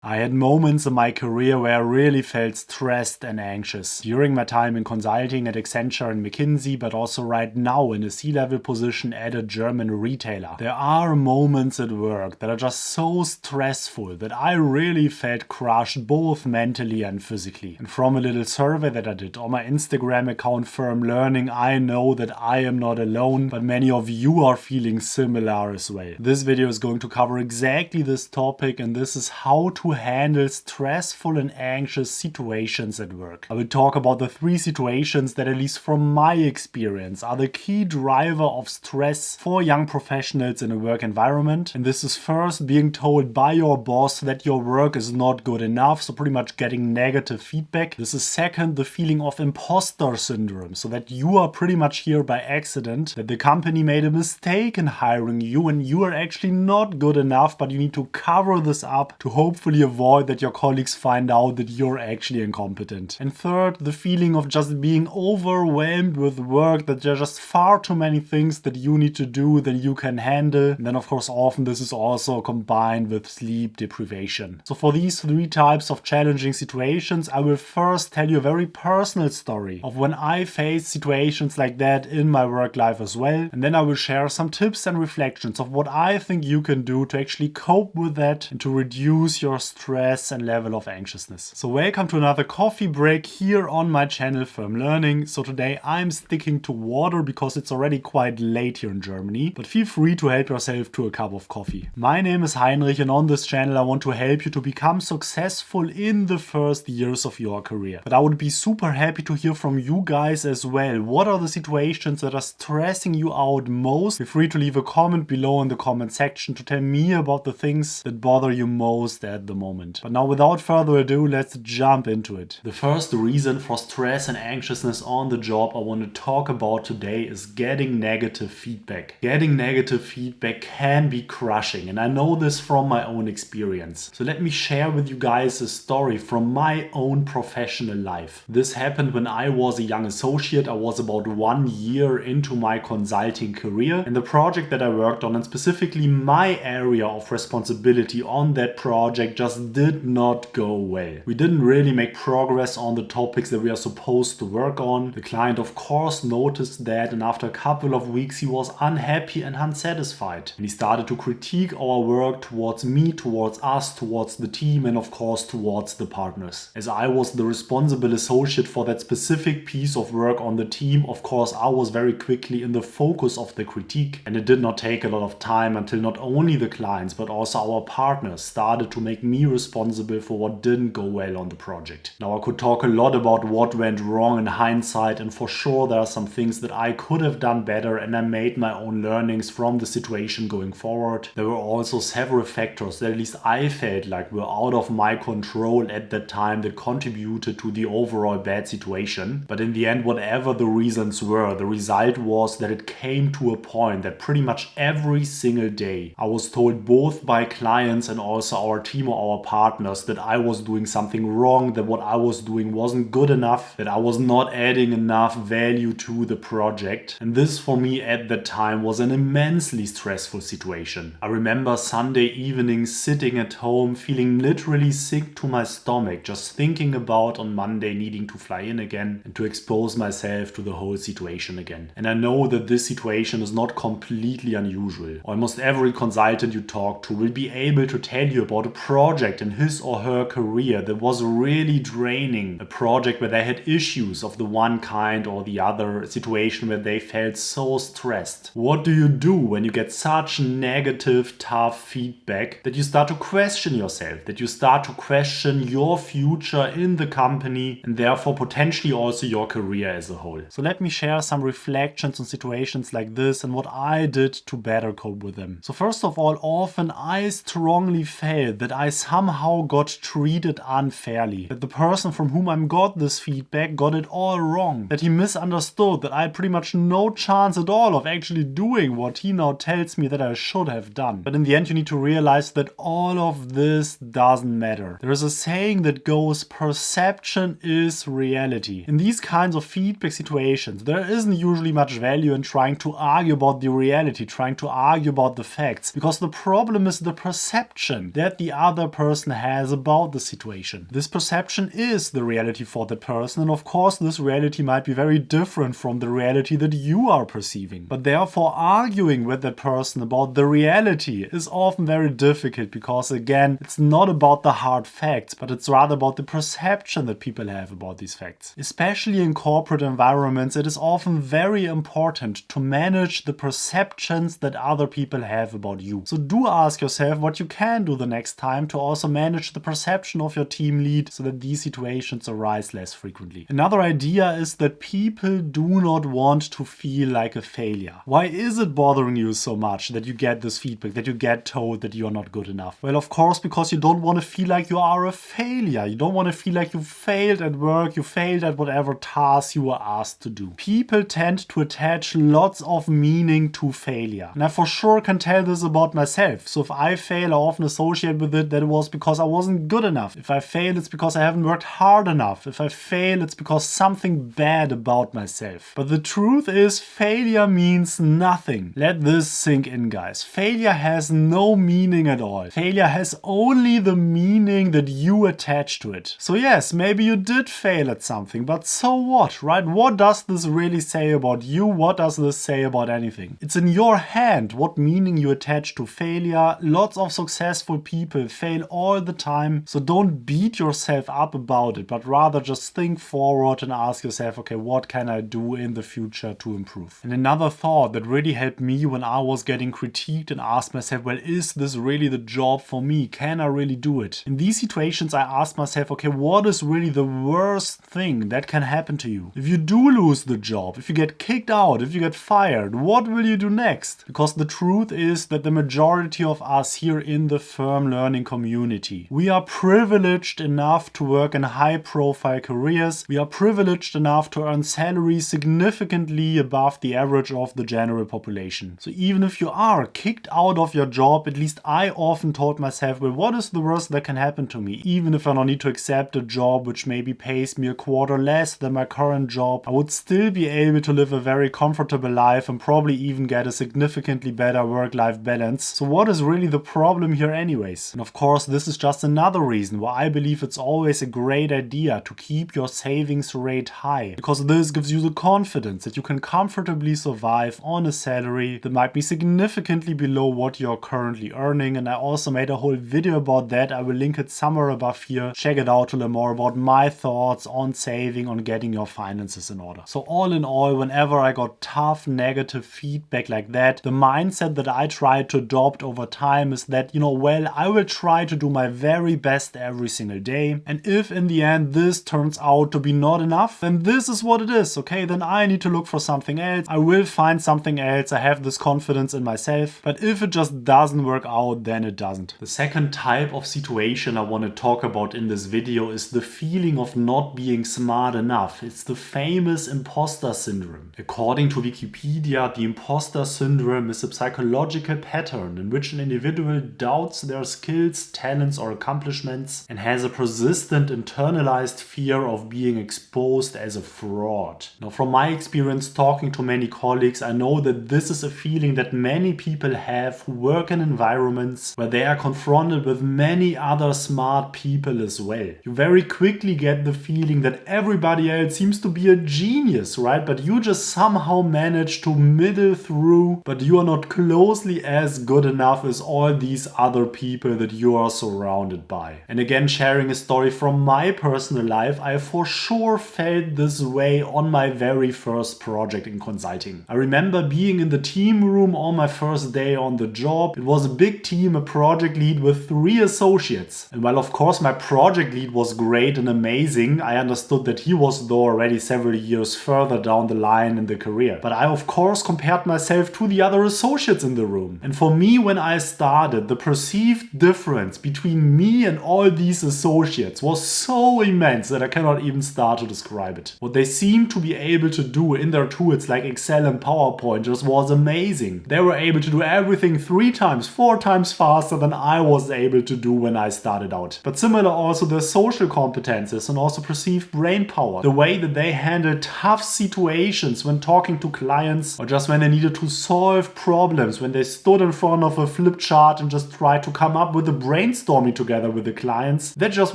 I had moments in my career where I really felt stressed and anxious. During my time in consulting at Accenture and McKinsey, but also right now in a C-level position at a German retailer. There are moments at work that are just so stressful that I really felt crushed both mentally and physically. And from a little survey that I did on my Instagram account Firm Learning, I know that I am not alone, but many of you are feeling similar as well. This video is going to cover exactly this topic, and this is how to handle stressful and anxious situations at work. I will talk about the 3 situations that, at least from my experience, are the key driver of stress for young professionals in a work environment. And this is first being told by your boss that your work is not good enough, so pretty much getting negative feedback. This is second, the feeling of imposter syndrome, so that you are pretty much here by accident, that the company made a mistake in hiring you and you are actually not good enough, but you need to cover this up to hopefully avoid that your colleagues find out that you're actually incompetent. And third, the feeling of just being overwhelmed with work, that there are just far too many things that you need to do than you can handle. And then of course often this is also combined with sleep deprivation. So for these 3 types of challenging situations, I will first tell you a very personal story of when I faced situations like that in my work life as well. And then I will share some tips and reflections of what I think you can do to actually cope with that and to reduce your stress and level of anxiousness. So welcome to another coffee break here on my channel Firm Learning. So today I'm sticking to water because it's already quite late here in Germany, but feel free to help yourself to a cup of coffee. My name is Heinrich, and on this channel I want to help you to become successful in the first years of your career. But I would be super happy to hear from you guys as well. What are the situations that are stressing you out most? Feel free to leave a comment below in the comment section to tell me about the things that bother you most at the moment. But now without further ado, let's jump into it. The first reason for stress and anxiousness on the job I want to talk about today is getting negative feedback. Getting negative feedback can be crushing, and I know this from my own experience. So let me share with you guys a story from my own professional life. This happened when I was a young associate. I was about 1 year into my consulting career, and the project that I worked on, and specifically my area of responsibility on that project, just did not go well. We didn't really make progress on the topics that we are supposed to work on. The client of course noticed that, and after a couple of weeks he was unhappy and unsatisfied. And he started to critique our work towards me, towards us, towards the team, and of course towards the partners. As I was the responsible associate for that specific piece of work on the team, of course I was very quickly in the focus of the critique, and it did not take a lot of time until not only the clients but also our partners started to make me responsible for what didn't go well on the project. Now I could talk a lot about what went wrong in hindsight, and for sure there are some things that I could have done better, and I made my own learnings from the situation going forward. There were also several factors that at least I felt like were out of my control at that time that contributed to the overall bad situation. But in the end, whatever the reasons were, the result was that it came to a point that pretty much every single day I was told, both by clients and also our team or our partners, that I was doing something wrong, that what I was doing wasn't good enough, that I was not adding enough value to the project. And this for me at that time was an immensely stressful situation. I remember Sunday evenings sitting at home feeling literally sick to my stomach, just thinking about on Monday needing to fly in again and to expose myself to the whole situation again. And I know that this situation is not completely unusual. Almost every consultant you talk to will be able to tell you about a project in his or her career that was really draining, a project where they had issues of the one kind or the other, a situation where they felt so stressed. What do you do when you get such negative, tough feedback that you start to question yourself, that you start to question your future in the company and therefore potentially also your career as a whole? So let me share some reflections on situations like this and what I did to better cope with them. So first of all, often I strongly felt that I somehow got treated unfairly, that the person from whom I got this feedback got it all wrong, that he misunderstood that I had pretty much no chance at all of actually doing what he now tells me that I should have done. But in the end you need to realize that all of this doesn't matter. There is a saying that goes, perception is reality. In these kinds of feedback situations there isn't usually much value in trying to argue about the reality, trying to argue about the facts, because the problem is the perception that the other person has about the situation. This perception is the reality for that person, and of course this reality might be very different from the reality that you are perceiving. But therefore arguing with that person about the reality is often very difficult because again, it's not about the hard facts, but it's rather about the perception that people have about these facts. Especially in corporate environments, it is often very important to manage the perceptions that other people have about you. So do ask yourself what you can do the next time to also manage the perception of your team lead so that these situations arise less frequently. Another idea is that people do not want to feel like a failure. Why is it bothering you so much that you get this feedback, that you get told that you're not good enough? Well, of course, because you don't want to feel like you are a failure. You don't want to feel like you failed at work, you failed at whatever task you were asked to do. People tend to attach lots of meaning to failure. And I for sure can tell this about myself. So if I fail, I often associate with it that it was because I wasn't good enough. If I fail, it's because I haven't worked hard enough. If I fail, it's because something bad about myself. But the truth is, failure means nothing. Let this sink in, guys. Failure has no meaning at all. Failure has only the meaning that you attach to it. So yes, maybe you did fail at something, but so what, right? What does this really say about you? What does this say about anything? It's in your hand what meaning you attach to failure. Lots of successful people fail all the time, so don't beat yourself up about it, but rather just think forward and ask yourself, okay, what can I do in the future to improve? And another thought that really helped me when I was getting critiqued and asked myself, well, is this really the job for me? Can I really do it? In these situations, I asked myself, okay, what is really the worst thing that can happen to you? If you do lose the job, if you get kicked out, if you get fired, what will you do next? Because the truth is that the majority of us here in the firm learning community, we are privileged enough to work in high-profile careers. We are privileged enough to earn salaries significantly above the average of the general population. So even if you are kicked out of your job, at least I often told myself, well, what is the worst that can happen to me? Even if I don't need to accept a job which maybe pays me a quarter less than my current job, I would still be able to live a very comfortable life and probably even get a significantly better work-life balance. So what is really the problem here anyways? And of course, this is just another reason why I believe it's always a great idea to keep your savings rate high, because this gives you the confidence that you can comfortably survive on a salary that might be significantly below what you're currently earning. And I also made a whole video about that. I will link it somewhere above here. Check it out to learn more about my thoughts on saving, on getting your finances in order. So all in all, whenever I got tough negative feedback like that, the mindset that I tried to adopt over time is that, well, I will try to do my very best every single day. And if in the end this turns out to be not enough, then this is what it is, okay? Then I need to look for something else. I will find something else. I have this confidence in myself. But if it just doesn't work out, then it doesn't. The second type of situation I want to talk about in this video is the feeling of not being smart enough. It's the famous imposter syndrome. According to Wikipedia, the imposter syndrome is a psychological pattern in which an individual doubts their skills, talents, or accomplishments and has a persistent internalized fear of being exposed as a fraud. Now, from my experience talking to many colleagues, I know that this is a feeling that many people have who work in environments where they are confronted with many other smart people as well. You very quickly get the feeling that everybody else seems to be a genius, right? But you just somehow manage to middle through, but you are not closely as good enough as all these other people that you are surrounded by. And again, sharing a story from my personal life, I for sure felt this way on my very first project in consulting. I remember being in the team room on my first day on the job. It was a big team, a project lead with 3 associates. And while of course my project lead was great and amazing, I understood that he was though already several years further down the line in the career. But I of course compared myself to the other associates in the room. And for me, when I started, the perceived difference between me and all these associates was so immense that I cannot even start to describe it. What they seemed to be able to do in their tools like Excel and PowerPoint just was amazing. They were able to do everything 3 times, 4 times faster than I was able to do when I started out. But similar also their social competences and also perceived brain power. The way that they handled tough situations when talking to clients or just when they needed to solve problems, when they stood in front of a flip chart and just tried to come up with a brainstorming together with the clients, that just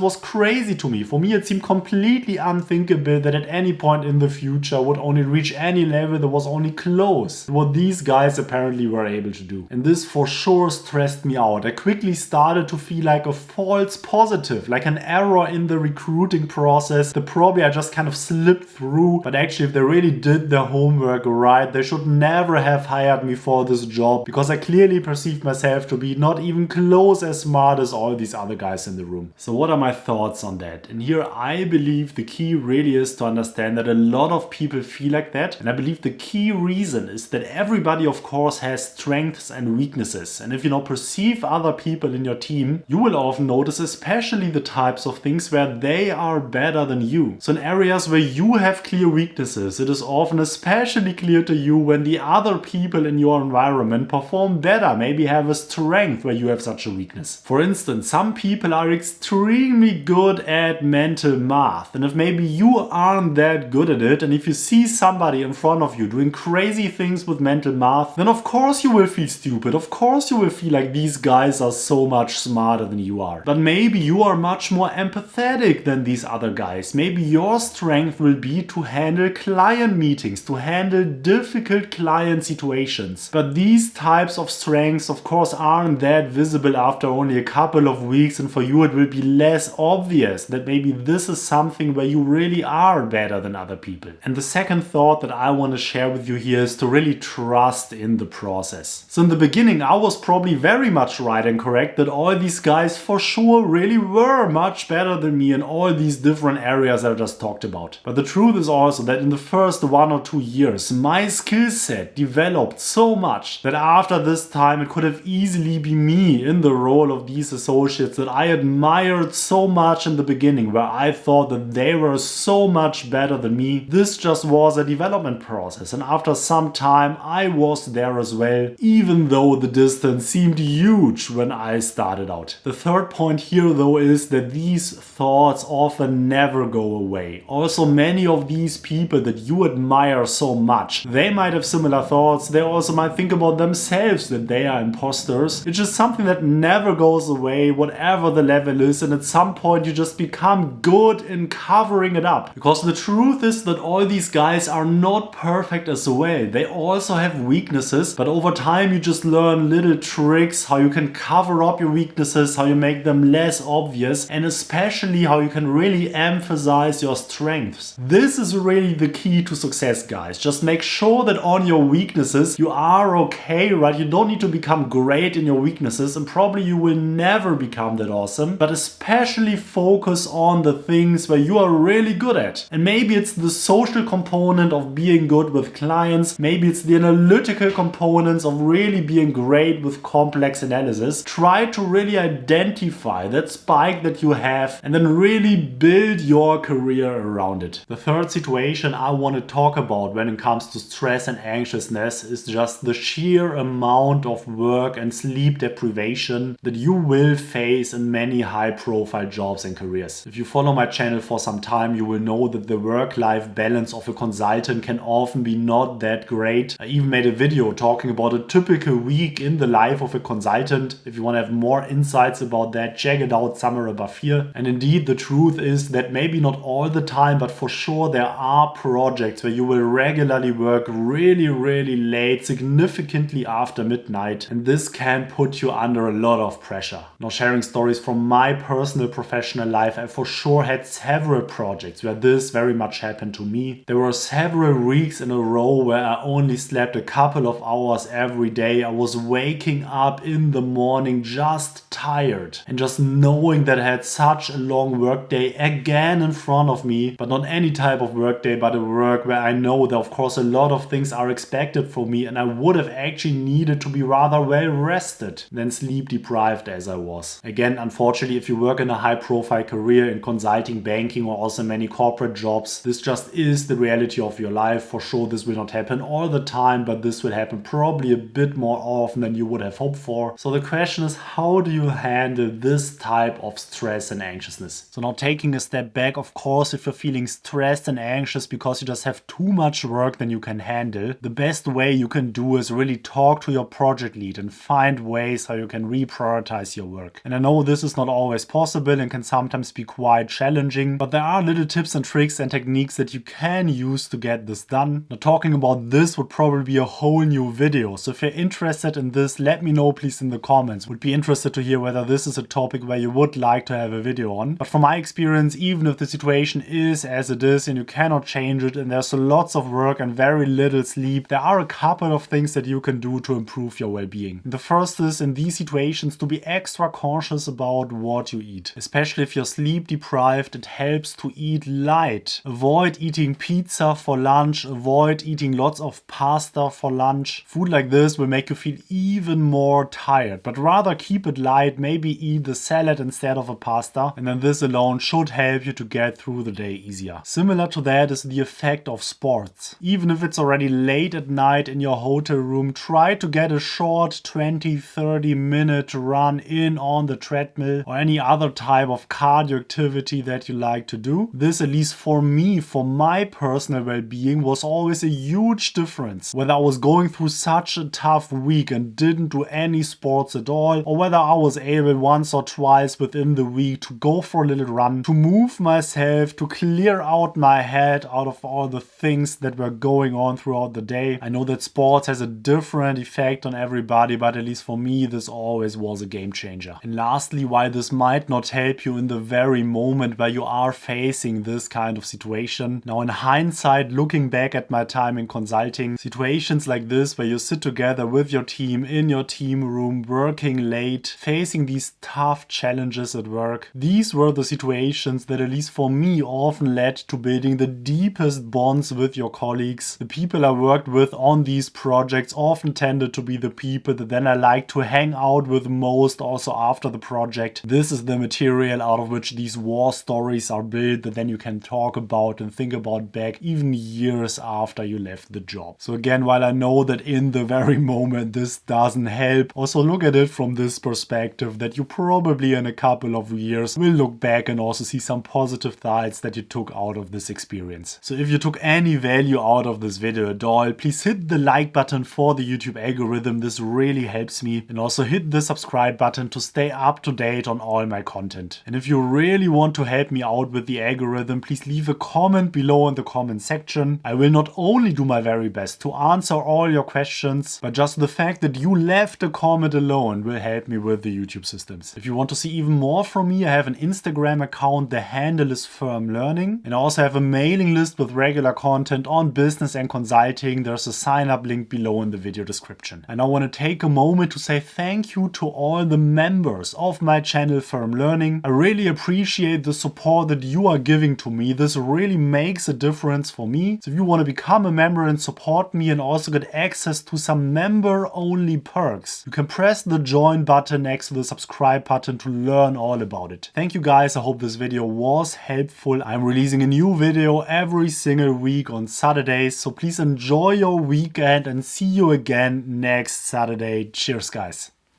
was crazy to me. For me, it seemed completely unthinkable that at any point in the future would only reach any level that was only close to what these guys apparently were able to do. And this for sure stressed me out. I quickly started to feel like a false positive, like an error in the recruiting process that probably I just kind of slipped through. But actually, if they really did their homework right, they should never have hired me for this job, because I clearly perceived myself to be not even close as smart as all these other guys in the room. So what are my thoughts on that? And here I believe the key really is to understand that a lot of people feel like that. And I believe the key reason is that everybody, of course, has strengths and weaknesses. And if you perceive other people in your team, you will often notice especially the types of things where they are better than you. So in areas where you have clear weaknesses, it is often especially clear to you when the other people in your environment perform better, maybe have a strength where you have such a weakness. For instance, some people are extremely good at mental math, and if maybe you aren't that good at it, and if you see somebody in front of you doing crazy things with mental math, then of course you will feel stupid. Of course you will feel like these guys are so much smarter than you are. But maybe you are much more empathetic than these other guys. Maybe your strength will be to handle client meetings, to handle difficult client situations. But these types of strengths, of course, aren't that visible after only a couple of weeks, and for you it will be less obvious that maybe this is something where you really are better than other people. And the second thought that I want to share with you here is to really trust in the process. So in the beginning, I was probably very much right and correct that all these guys for sure really were much better than me in all these different areas that I just talked about. But the truth is also that in the first 1 or 2 years, my skill set developed so much that after this time it could have easily been me in the role of these associates that I admired so much in the beginning, where I thought that they were so much better than me. This just was a development process, and after some time I was there as well, even though the distance seemed huge when I started out. The third point here though is that these thoughts often never go away. Also, many of these people that you admire so much, they might have similar thoughts. They also might think about themselves that they are imposters. It's just something that never goes away, whatever the level is, and at some point you just become good in covering it up. Because the truth is that all these guys are not perfect as well. They also have weaknesses, but over time you just learn little tricks how you can cover up your weaknesses, how you make them less obvious, and especially how you can really emphasize your strengths. This is really the key to success, guys. Just make sure that on your weaknesses you are okay, right? You don't need to become great in your weaknesses, and probably you will never become that awesome, but especially focus on the things where you are really good at. And maybe it's the social component of being good with clients, maybe it's the analytical components of really being great with complex analysis. Try to really identify that spike that you have and then really build your career around it. The third situation I want to talk about when it comes to stress and anxiousness is just the sheer amount of work and sleep deprivation that you will face in many high-profile jobs and careers. If you follow my channel for some time, you will know that the work-life balance of a consultant can often be not that great. I even made a video talking about a typical week in the life of a consultant. If you want to have more insights about that, check it out somewhere above here. And indeed, the truth is that maybe not all the time, but for sure there are projects where you will regularly work really late, significantly after midnight, and this can put you under a lot of pressure. Now, sharing stories from my personal professional life, I for sure had several projects where this very much happened to me. There were several weeks in a row where I only slept a couple of hours every day. I was waking up in the morning just tired, and just knowing that I had such a long workday again in front of me, but not any type of workday, but a work where I know that of course a lot of things are expected from me, and I would have actually needed to be rather well rested than sleep deprived as I was. Again, unfortunately, if you work in a high profile career in consulting, banking, or also many corporate jobs, this just is the reality of your life. For sure this will not happen all the time, but this will happen probably a bit more often than you would have hoped for. So the question is, how do you handle this type of stress and anxiousness? So now, taking a step back, of course, if you're feeling stressed and anxious because you just have too much work than you can handle, the best way you can do is really talk to your project lead and find ways how you can reprioritize your work. And I know this is not always possible and can sometimes be quite challenging, but there are little tips and tricks and techniques that you can use to get this done. Now, talking about this would probably be a whole new video, so if you're interested in this, let me know please in the comments. Would be interested to hear whether this is a topic where you would like to have a video on. But from my experience, even if the situation is as it is and you cannot change it and there's lots of work and very little sleep, there are a couple of things that you can do to improve your well-being. The first is, in these situations, to be extra cautious about what you eat. Especially if you're sleep deprived, it helps to eat light. Avoid eating pizza for lunch, avoid eating lots of pasta for lunch. Food like this will make you feel even more tired, but rather keep it light, maybe eat the salad instead of a pasta, and then this alone should help you to get through the day easier. Similar to that is the effect of sports. Even if it's already late at night in your hotel room, try to get a short 20-30 minute run in on the treadmill or any other type of cardio activity that you like to do. This, at least for me, for my personal well-being, was always a huge difference. Whether I was going through such a tough week and didn't do any sports at all, or whether I was able once or twice within the week to go for a little run, to move myself, to clear out my head out of all the things that were going on throughout the day. I know that sports has a different effect on everybody, but at least for me, this always was a game changer. And lastly, while this might not help you in the very moment where you are facing this kind of situation, now in hindsight, looking back at my time in consulting, situations like this where you sit together with your team in your team room, working late, facing these tough challenges at work, these were the situations that, at least for me, often led to building the deepest bonds with your colleagues. The people I worked with on these projects often tended to be the people that then I like to hang out with most also after the project. This is the material out of which these war stories are built that then you can talk about and think about back even years after you left the job. So again, while I know that in the very moment this doesn't help, also look at it from this perspective that you probably in a couple of years will look back and also see some positive sides that you took out of this experience. So if you took any value out of this video at all, please hit the like button for the YouTube algorithm. This really helps me. And also hit the subscribe button to stay up to date on all my content. And if you really want to help me out with the algorithm, please leave a comment below in the comment section. I will not only do my very best to answer all your questions, but just the fact that you left a comment alone will help me with the YouTube systems. If you want to see even more from me, I have an Instagram account. The handle is Firm Learning. And I also have a mailing list with regular content on business and consulting. There's a sign up link below in the video description. And I want to take a moment to say thank you to all the members of my channel Firm Learning. I really appreciate the support that you are giving to me. This really makes a difference for me. So if you want to become a member and support me and also get access to some member only perks, you can press the join button next to the subscribe button to learn all about it. Thank you guys. I hope this video was helpful. I'm releasing a new video every single week on Saturdays, so please enjoy your weekend and see you again next Saturday. Cheers guys.